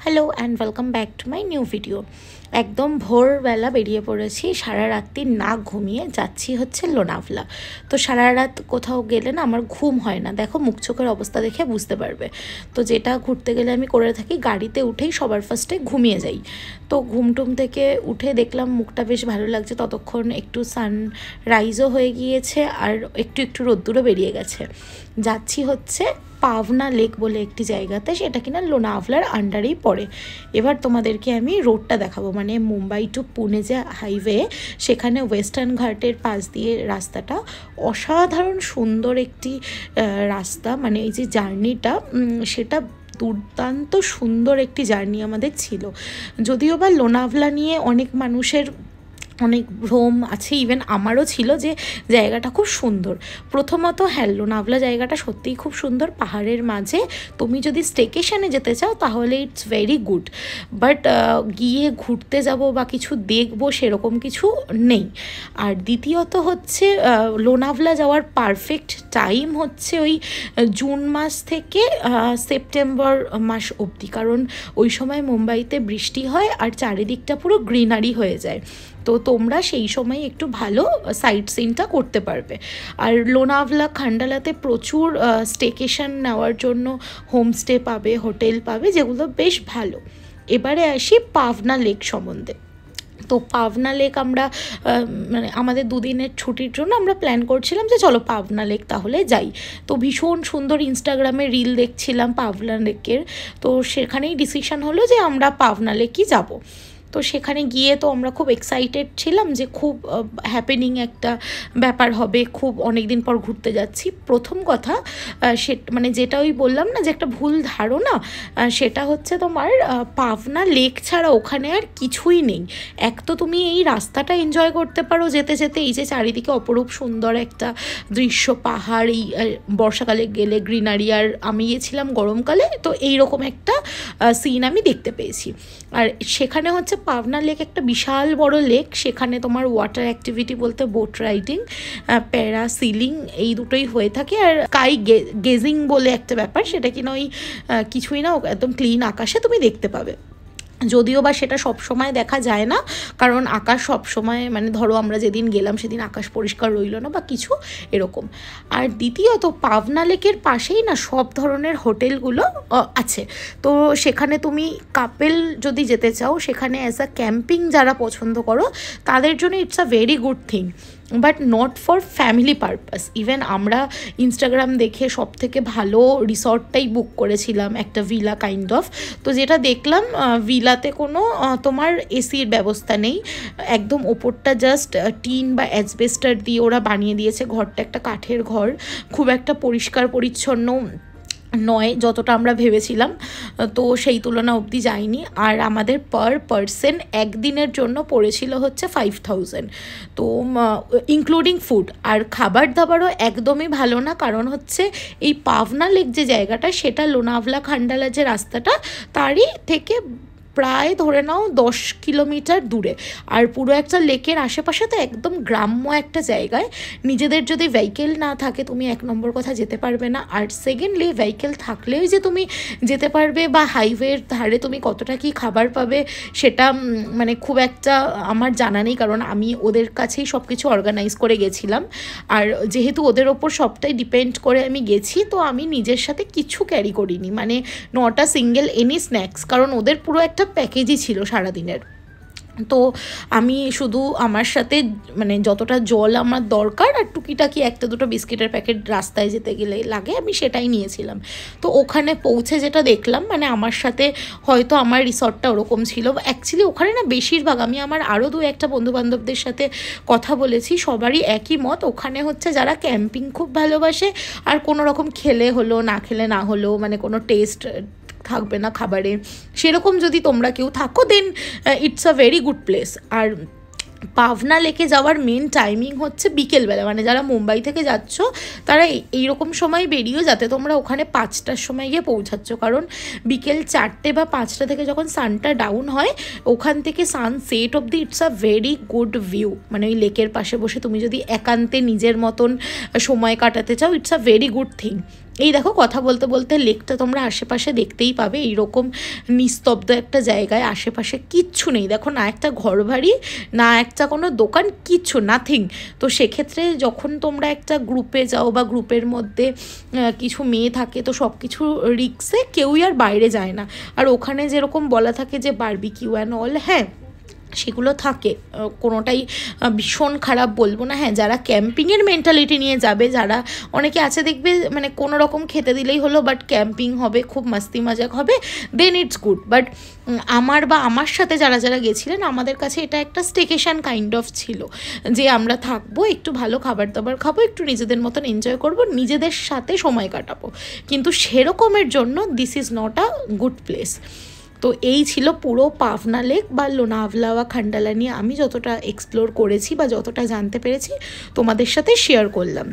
Hello and welcome back to my new video. একদম ভোরবেলা বেরিয়ে পড়েছি, সারা রাত্রি না ঘুমিয়ে যাচ্ছি হচ্ছে লোনাভলা। তো সারা রাত কোথাও গেলে না আমার ঘুম হয় না, দেখো মুখ চোখের অবস্থা দেখে বুঝতে পারবে। তো যেটা ঘুরতে গেলে আমি করে থাকি, গাড়িতে উঠেই সবার ফার্স্টে ঘুমিয়ে যাই। তো ঘুমটুম থেকে উঠে দেখলাম মুখটা বেশ ভালো লাগছে, ততক্ষণ একটু সানরাইজও হয়ে গিয়েছে আর একটু একটু রোদ্দুরও বেরিয়ে গেছে। যাচ্ছি হচ্ছে পাভনা লেক বলে একটি জায়গাতে, সেটা কিনা লোনাভলার আন্ডারেই পড়ে। এবার তোমাদেরকে আমি রোডটা দেখাবো, মানে মুম্বাই টু পুনে যে হাইওয়ে, সেখানে ওয়েস্টার্ন ঘাটের পাশ দিয়ে রাস্তাটা অসাধারণ সুন্দর একটি রাস্তা। মানে এই যে জার্নিটা, সেটা দুর্দান্ত সুন্দর একটি জার্নি আমাদের ছিল। যদিও বা লোনাভলা নিয়ে অনেক মানুষের অনেক ভ্রম আছে, ইভেন আমারও ছিল যে জায়গাটা খুব সুন্দর। প্রথমত হ্যাঁ, লোনাভলা জায়গাটা সত্যিই খুব সুন্দর, পাহাড়ের মাঝে। তুমি যদি স্টেকেশনে যেতে চাও তাহলে ইটস ভেরি গুড, বাট গিয়ে ঘুরতে যাব বা কিছু দেখবো সেরকম কিছু নেই। আর দ্বিতীয়ত হচ্ছে লোনাভলা যাওয়ার পারফেক্ট টাইম হচ্ছে ওই জুন মাস থেকে সেপ্টেম্বর মাস অবধি, কারণ ওই সময় মুম্বাইতে বৃষ্টি হয় আর চারিদিকটা পুরো গ্রিনারি হয়ে যায়। তো তোমরা সেই সময় একটু ভালো সাইট সিনটা করতে পারবে। আর লোনাভলা খান্ডালাতে প্রচুর স্টেকেশন নেওয়ার জন্য হোমস্টে পাবে, হোটেল পাবে, যেগুলো বেশ ভালো। এবারে আসি পাভনা লেক সম্বন্ধে। তো পাভনা লেক আমরা মানে আমাদের দুদিনের ছুটির জন্য আমরা প্ল্যান করছিলাম যে চলো পাভনা লেক তাহলে যাই। তো ভীষণ সুন্দর ইনস্টাগ্রামে রিল দেখছিলাম পাভনা লেকের, তো সেখানেই ডিসিশন হলো যে আমরা পাভনা লেকই যাব। তো সেখানে গিয়ে তো আমরা খুব এক্সাইটেড ছিলাম যে খুব হ্যাপেনিং একটা ব্যাপার হবে, খুব অনেক দিন পর ঘুরতে যাচ্ছি। প্রথম কথা সে মানে যেটা ওই বললাম না যে একটা ভুল ধারণা, সেটা হচ্ছে তোমার পাভনা লেক ছাড়া ওখানে আর কিছুই নেই। এক তো তুমি এই রাস্তাটা এনজয় করতে পারো যেতে যেতে, এই যে চারিদিকে অপরূপ সুন্দর একটা দৃশ্য, পাহাড়, এই বর্ষাকালে গেলে গ্রিনারি, আর আমি গিয়েছিলাম গরমকালে, তো এইরকম একটা সিন আমি দেখতে পেয়েছি। আর সেখানে হচ্ছে পাভনা লেক একটা বিশাল বড় লেক, সেখানে তোমার ওয়াটার অ্যাক্টিভিটি বলতে বোট রাইডিং, প্যারাসিলিং, এই দুটোই হয়ে থাকে। আর স্কাই গেজিং বলে একটা ব্যাপার, সেটা কিনা ওই কিছুই না, একদম ক্লিন আকাশে তুমি দেখতে পাবে। যদিও বা সেটা সব সময় দেখা যায় না, কারণ আকাশ সব সময়, মানে ধরো আমরা যেদিন গেলাম সেদিন আকাশ পরিষ্কার রইল না বা কিছু এরকম। আর দ্বিতীয়ত পাভনা লেকের পাশেই না সব ধরনের হোটেলগুলো আছে। তো সেখানে তুমি কাপেল যদি যেতে চাও, সেখানে অ্যাজ আ ক্যাম্পিং যারা পছন্দ করো তাদের জন্য it's a very good thing, but not for family purpose. Even আমরা ইনস্টাগ্রাম দেখে সব থেকে ভালো রিসর্টটাই বুক করেছিলাম, একটা ভিলা কাইন্ড অফ। তো যেটা দেখলাম, ভিলাতে কোনো তোমার এসির ব্যবস্থা নেই, একদম ওপরটা জাস্ট টিন বা অ্যাসবেস্টার দিয়ে ওরা বানিয়ে দিয়েছে। ঘরটা একটা কাঠের ঘর, খুব একটা পরিষ্কার পরিচ্ছন্ন নয় যতটা আমরা ভেবেছিলাম, তো সেই তুলনা অবধি যায়নি। আর আমাদের পার পারসন একদিনের জন্য পড়েছিল হচ্ছে 5000, তো ইনক্লুডিং ফুড। আর খাবার দাবারও একদমই ভালো না, কারণ হচ্ছে এই পাভনা লেক যে জায়গাটা, সেটা লোনাভলা খান্ডালা যে রাস্তাটা তারই থেকে প্রায় ধরে নাও 10 কিলোমিটার দূরে। আর পুরো একটা লেকের আশেপাশে, তো একদম গ্রাম্য একটা জায়গায়। নিজেদের যদি ভেহিকেল না থাকে তুমি এক নম্বর কথা যেতে পারবে না, আর সেকেন্ডলি ভেহিকেল থাকলেও যে তুমি যেতে পারবে বা হাইওয়ের ধারে তুমি কতটা কি খাবার পাবে সেটা মানে খুব একটা আমার জানা নেই, কারণ আমি ওদের কাছেই সব কিছু অর্গানাইজ করে গেছিলাম। আর যেহেতু ওদের ওপর সবটাই ডিপেন্ড করে আমি গেছি, তো আমি নিজের সাথে কিছু ক্যারি করিনি, মানে not a single any snacks, কারণ ওদের পুরো একটা প্যাকেজই ছিল সারাদিনের। তো আমি শুধু আমার সাথে মানে যতটা জল আমার দরকার আর টুকিটাকি একটা দুটো বিস্কিটের প্যাকেট রাস্তায় যেতে গেলে লাগে, আমি সেটাই নিয়েছিলাম। তো ওখানে পৌঁছে যেটা দেখলাম, মানে আমার সাথে হয়তো আমার রিসর্টটা ওরকম ছিল। অ্যাকচুয়ালি ওখানে না বেশিরভাগ, আমি আমার আরও দু একটা বন্ধুবান্ধবদের সাথে কথা বলেছি, সবারই একই মত, ওখানে হচ্ছে যারা ক্যাম্পিং খুব ভালোবাসে আর কোনো রকম খেলে হলো না খেলে না হলো, মানে কোনো টেস্ট থাকবে না খাবারে, সেরকম যদি তোমরা কেউ থাকো, then it's a very good place. আর পাভনা লেকে যাওয়ার মেন টাইমিং হচ্ছে বিকেলবেলা, মানে যারা মুম্বাই থেকে যাচ্ছ তারা এইরকম সময় বেরিয়েও, যাতে তোমরা ওখানে 5টার সময় গিয়ে পৌঁছাচ্ছ, কারণ বিকেল 4টে বা 5টা থেকে যখন সানটা ডাউন হয়, ওখান থেকে সানসেট অবধি it's a very good view. মানে ওই লেকের পাশে বসে তুমি যদি একান্তে নিজের মতন সময় কাটাতে চাও, it's a very good thing. এই দেখো কথা বলতে বলতে লেকটা তোমরা আশেপাশে দেখতেই পাবে, এইরকম নিস্তব্ধ একটা জায়গায়, আশেপাশে কিচ্ছু নেই, দেখো না একটা ঘর বাড়ি না একটা কোনো দোকান, কিচ্ছু নাথিং। তো সেক্ষেত্রে যখন তোমরা একটা গ্রুপে যাও বা গ্রুপের মধ্যে কিছু মেয়ে থাকে, তো সব কিছু রিক্সে কেউই আর বাইরে যায় না। আর ওখানে যেরকম বলা থাকে যে বারবিকিউ অ্যান্ড অল, হ্যাঁ সেগুলো থাকে, কোনোটাই ভীষণ খারাপ বলবো না। হ্যাঁ যারা ক্যাম্পিংয়ের মেন্টালিটি নিয়ে যাবে, যারা অনেকে আছে দেখবে মানে কোনো রকম খেতে দিলেই হলো, বাট ক্যাম্পিং হবে, খুব মাস্তি মজাক হবে, দেন ইটস গুড। বাট আমার সাথে যারা যারা গেছিলেন, আমাদের কাছে এটা একটা স্টেকেশন কাইন্ড অফ ছিল, যে আমরা থাকবো, একটু ভালো খাবার দাবার খাবো, একটু নিজেদের মতন এনজয় করব, নিজেদের সাথে সময় কাটাবো, কিন্তু সেরকমের জন্য this is not a good place. তো এই ছিল পুরো পাবনা লেক বা লোনাভলা বা খান্ডালা নিয়ে আমি যতটা এক্সপ্লোর করেছি বা যতটা জানতে পেরেছি তোমাদের সাথে শেয়ার করলাম।